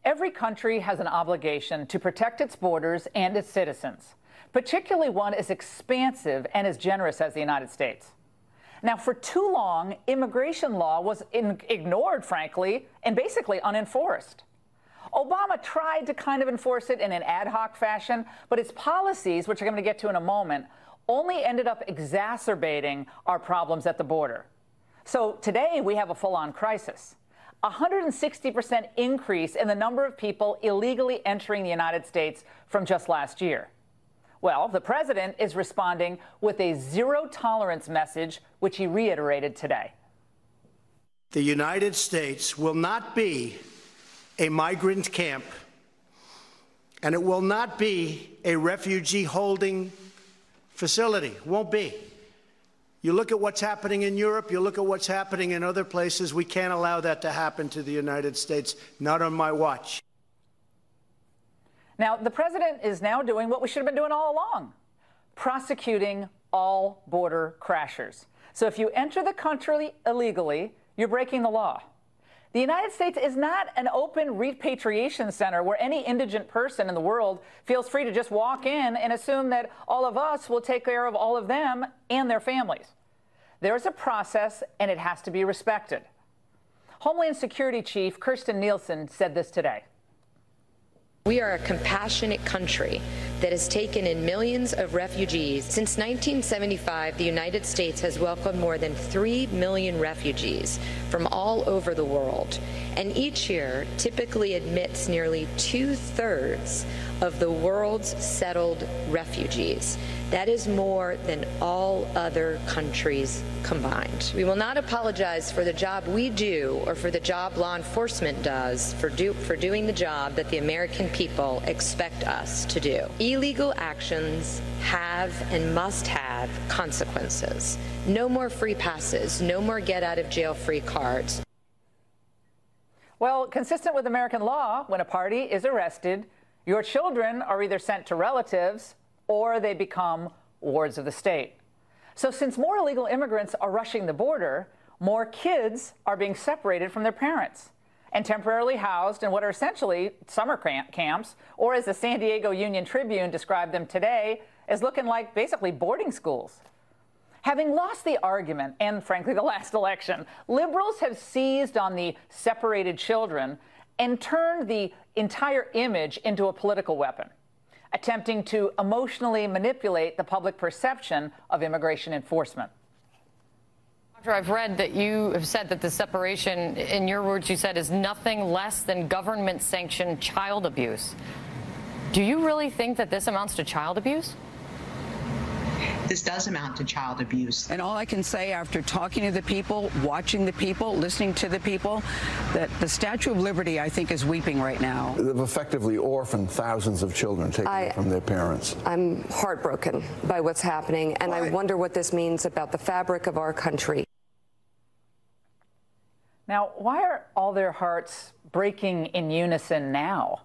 Every country has an obligation to protect its borders and its citizens, particularly one as expansive and as generous as the United States. Now, for too long, immigration law was ignored, frankly, and basically unenforced. Obama tried to kind of enforce it in an ad hoc fashion, but his policies, which I'm going to get to in a moment, only ended up exacerbating our problems at the border. So today we have a full-on crisis. 160% increase in the number of people illegally entering the United States from just last year. Well, the president is responding with a zero-tolerance message, which he reiterated today. The United States will not be a migrant camp, and it will not be a refugee-holding facility. Won't be. You look at what's happening in Europe, you look at what's happening in other places. We can't allow that to happen to the United States, not on my watch. Now, the president is now doing what we should have been doing all along, prosecuting all border crashers. So if you enter the country illegally, you're breaking the law. The United States is not an open repatriation center where any indigent person in the world feels free to just walk in and assume that all of us will take care of all of them and their families. There's a process, and it has to be respected. Homeland Security Chief Kirstjen Nielsen said this today. We are a compassionate country that has taken in millions of refugees. Since 1975, the United States has welcomed more than 3 million refugees from all over the world, and each year typically admits nearly 2/3 of the world's settled refugees. That is more than all other countries combined. We will not apologize for the job we do or for the job law enforcement does for doing the job that the American people expect us to do. Illegal actions have and must have consequences. No more free passes, no more get-out-of-jail-free cards. Well, consistent with American law, when a party is arrested, your children are either sent to relatives or they become wards of the state. So since more illegal immigrants are rushing the border, more kids are being separated from their parents and temporarily housed in what are essentially summer camps, or as the San Diego Union Tribune described them today, as looking like basically boarding schools. Having lost the argument and, frankly, the last election, liberals have seized on the separated children and turned the entire image into a political weapon, attempting to emotionally manipulate the public perception of immigration enforcement. Doctor, I've read that you have said that the separation, in your words, you said, is nothing less than government-sanctioned child abuse. Do you really think that this amounts to child abuse? This does amount to child abuse. And all I can say after talking to the people, watching the people, listening to the people, that the Statue of Liberty, I think, is weeping right now. They've effectively orphaned thousands of children taken from their parents. I'm heartbroken by what's happening, and I wonder what this means about the fabric of our country. Now, why are all their hearts breaking in unison now?